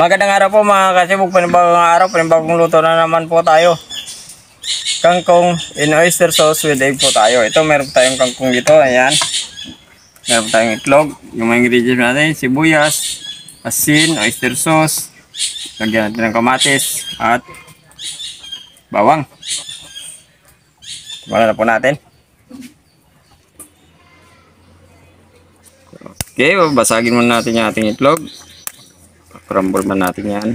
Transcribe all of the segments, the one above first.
Magandang araw po mga kasibog, panibagong araw, panibagong luto na naman po tayo. Kangkong in oyster sauce with egg po tayo. Ito meron po tayong kangkong dito, ayan. Meron po tayong itlog, yung mga ingredients natin, sibuyas, asin, oyster sauce, lagyan natin ng kamatis at bawang. Wala na po natin. Okay, basagin muna natin yung ating itlog. Crumble man natin yan.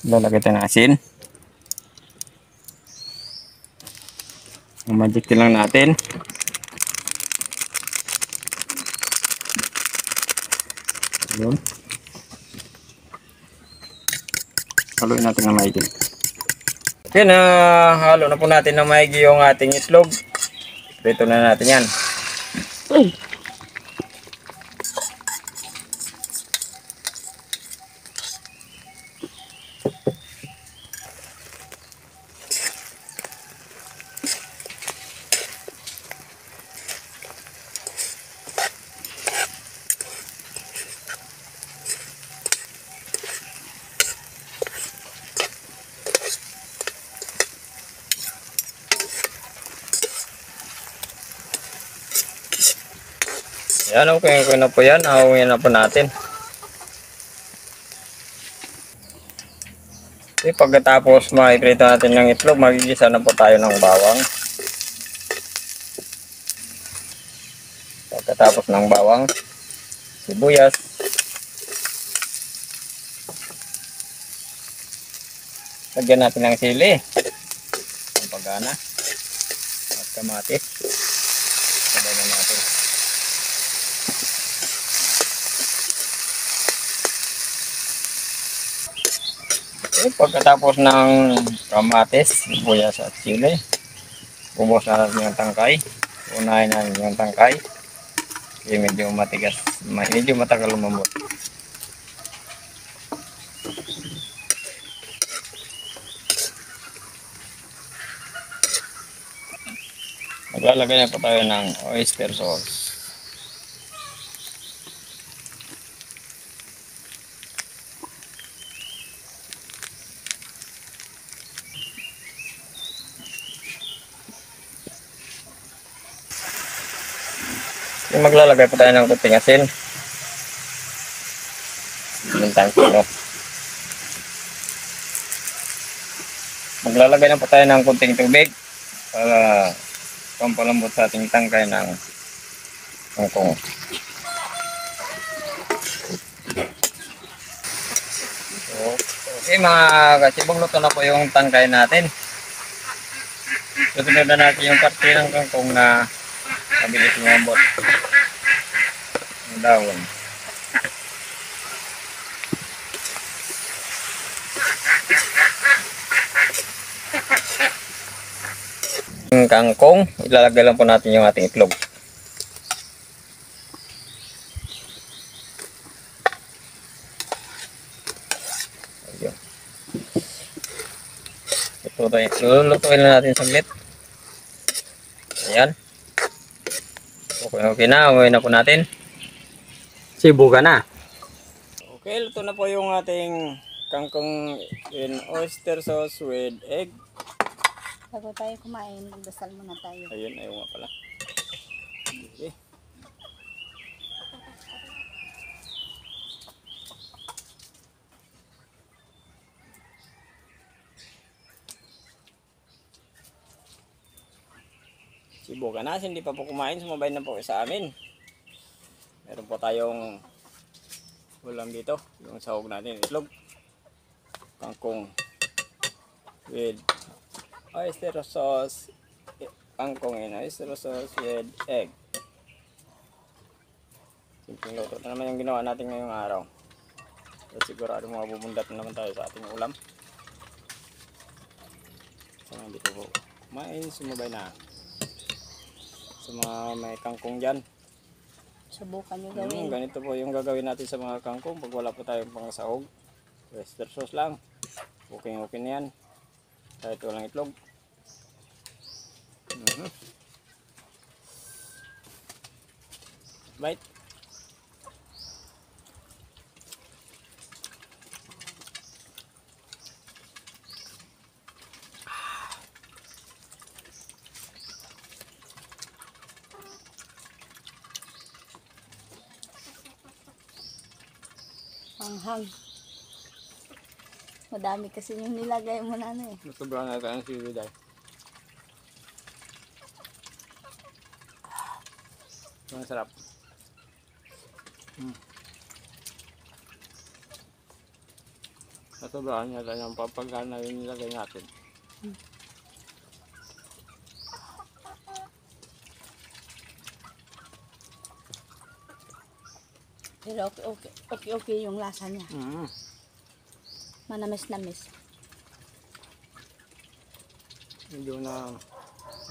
Lalagay tayo ng asin. Magic lang natin. Yun. Haluin natin ng maigi. Yan, halo na po natin ng maigi yung ating itlog. Prito na natin yan. Yan, okay na po yan. Ahawin na po natin. Okay, pagkatapos maiprito natin ng itlog, magigisa na po tayo ng bawang. Pagkatapos ng bawang, sibuyas, lagyan natin ng sili, pampagana, at kamatis. Sabay na natin. Okay, pagkatapos ng kamatis, sibuyas at sili, ubos na natin yung tangkay. Unahin natin yung tangkay. Okay, medyo matigas, medyo matagal lumambot. Maglalagay na po tayo ng oyster sauce. Maglalagay po tayo ng kunting asin. Bintang kilo. Maglalagay na po tayo ng kunting tubig para pampalambot sa ating tangkay ng kangkong. Okay mga kasibog, luto na po yung tangkay natin. Susunod na natin yung parte ng kangkong na mabilis lumambot. Ang dahon. Yung kangkong, ilalagay lang po natin yung ating itlog. Ayun. Lulutuin na natin saglit. Ayan. Okay na, uwi na po natin. Sibuga na. Okay, luto na po yung ating kangkong in oyster sauce with egg. Bago tayo kumain, magdasal muna tayo. Ayun, ayaw nga pala. Okay. Sibuga na, hindi pa po kumain, sumabay na po sa amin. Meron po tayong ulam dito, yung sahog natin, itlog, kangkong with oyster sauce, kangkong in oyster sauce with egg. Simpleng luto na naman yung ginawa natin ngayong araw. At sigurado mabubundat na naman tayo sa ating ulam. Sana dito po kumain, sumabay na. Sa mga may kangkong dyan, Subukan nyo gawin. Ganito po yung gagawin natin sa mga kangkong pag wala po tayong pangsahog. Oyster sauce lang. Okay na yan. Kahit walang itlog. Bite. Hanghang. Madami kasi yung nilagay mo na ano eh. Sobrang natin ang sili dahil. Ang sarap. Sobrang natin ang papagana yung nilagay natin. Pero okay yung lasa niya. Manamis-namis. Medyo na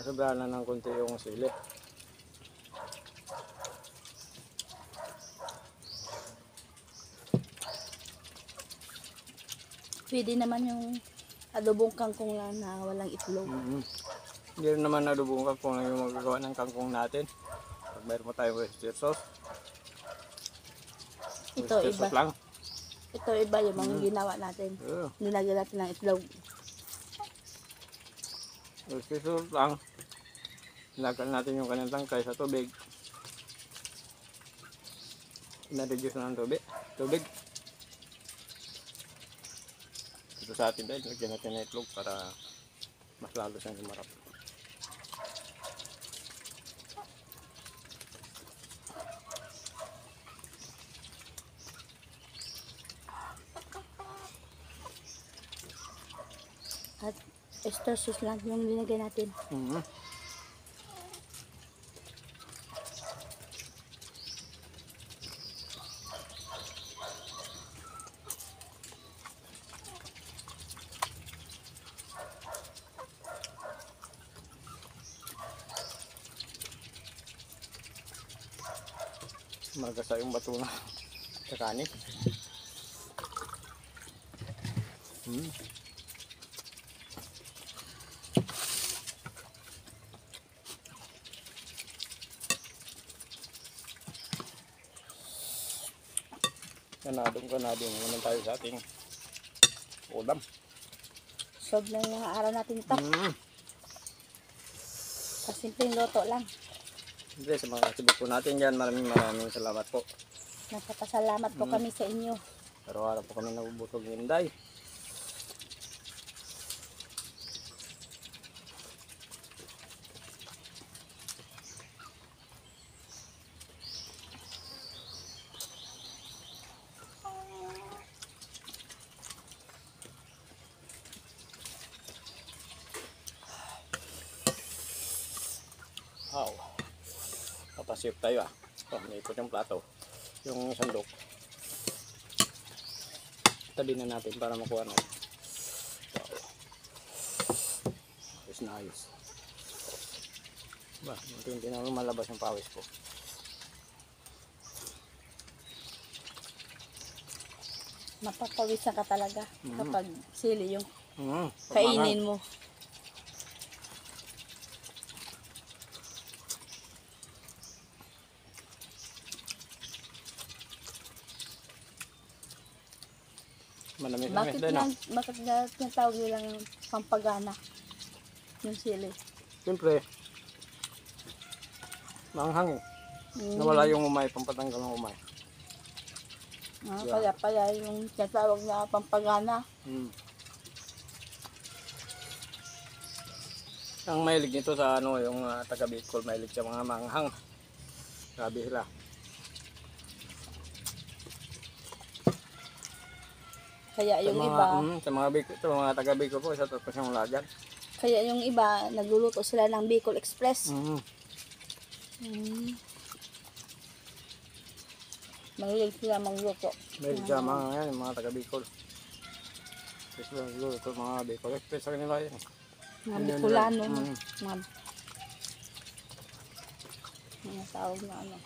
sobrang na ng konti yung sili. Pwede naman yung adobong kangkong lang na walang itlog. Hindi rin naman nadubong kung ano yung magagawa ng kangkong natin. Pag mayroon mo tayo oyster sauce. Ito Oyster iba. sauce lang. Ito iba yung mga ginawa natin. Nilagyan natin ng itlog. Oyster sauce lang. Nilagyan natin yung kanyang tangkay sa tubig. Na-reduce na ng tubig. Ito sa atin dahil lagyan natin ng itlog para mas lalo siyang lumarap. At oyster sauce lang yung linagay natin. Magasa yung bato na sa kanin. Kanadong naman tayo sa ating ulam. Sob na yung araw natin ito. Kasimpleng loto lang. Hindi, sa mga kasibok po natin dyan, maraming salamat po. Nagpapasalamat po kami sa inyo. Araw-araw po kami nabubusog ng Inday. Wow. Papasip tayo ah. Oh, may ikot yung plato. Yung sandok. Tabi na natin para makuha natin. Wow. Ayos na ayos. Ba, hindi na malabas yung pawis ko. Mapapawisan ka talaga kapag sili yung Pagmanghang. kainin mo. Manamis-namis din ah. Bakit na tinatawag nilang pampagana yung sili? Siyempre, manghang eh. Nawala yung umay, pampatanggal ng umay. Kaya pala yung tinatawag na pampagana. Ang mahilig nito sa ano, yung taga Bicol, mahilig sa mga manghang. Sabi sila. Kaya yung sa mga Bicol, sa mga taga Bicol po, isa tapos yung lagyan. Kaya yung iba, nagluluto sila ng Bicol Express. Mahilig sila magluto. Mahilig sa mga yan, yung mga taga Bicol. Kasi nagluluto mga Bicol Express sa kanila yan. Mga Bicolano. Mga tawag na ano.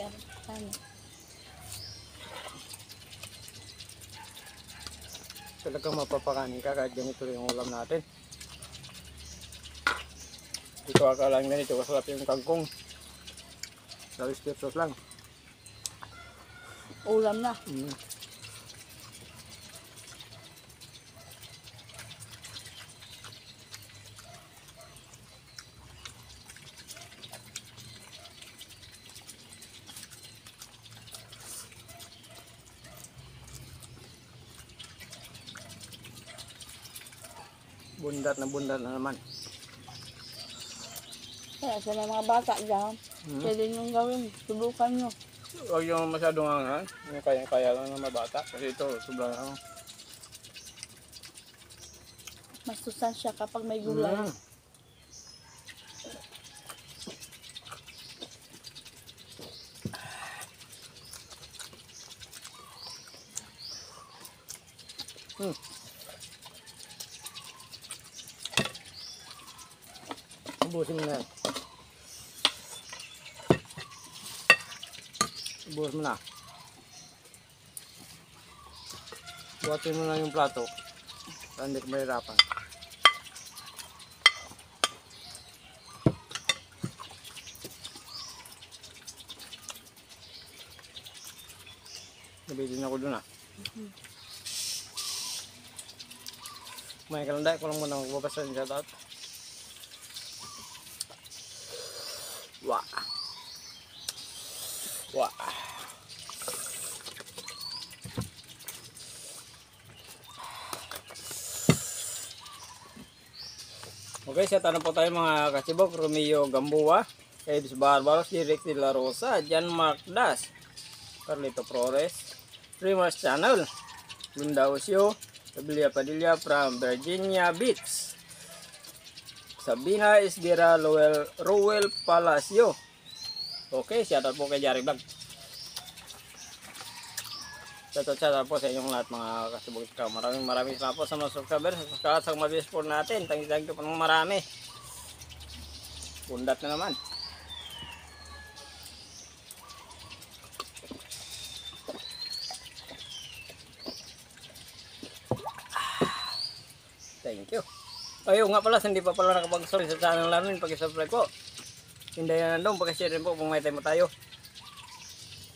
Pero, ano, Talagang mapapakanin ka kahit ganito yung ulam natin. Dito akala lang ganito, masarap yung kangkong. Sa oyster sauce lang. ulam na. Bundat na naman. Kaya sa mga bata dyan, pwede nyo gawin. Subukan nyo. Huwag yung masyadong angan. Yung kaya lang ng mga bata. Kasi ito, sobrang ano. Mas sustansya kapag may gulay. Ubusin mo na yan. Ubus mo na. Buhatin mo na yung plato. Para hindi ka mahirapan. Nabitin ako dun ah. Kumain ka lang dahil. Kulang mo na magbabasan siya dahil. Wah. Wah. Okay, seta na po tayo mga kasibok. Romeo Gamboa, Edis Barbaros, Direk de la Rosa, Jan Mark Das, Carlito Flores, Primers Channel, Linda Osio, Tablia Padilla from Virginia Beach, Sabina Isdira Rowell Palacio. Okay, shout out po kay Jari Vlog. Shout out po sa inyong lahat mga kasibog. Maraming salamat po sa mga subscribers. Sa mabilis po natin. Thank you po ng marami. Bundat na naman. Thank you. Ayun nga pala, hindi pa pala nakapag-subscribe sa channel namin. Pag-subscribe po. Hindi yan doon. Pag-share rin po kung may time tayo.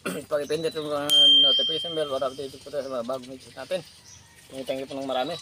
Pag-ipindit yung notification bell para update po tayo sa mga bagong videos natin. Thank you po ng marami.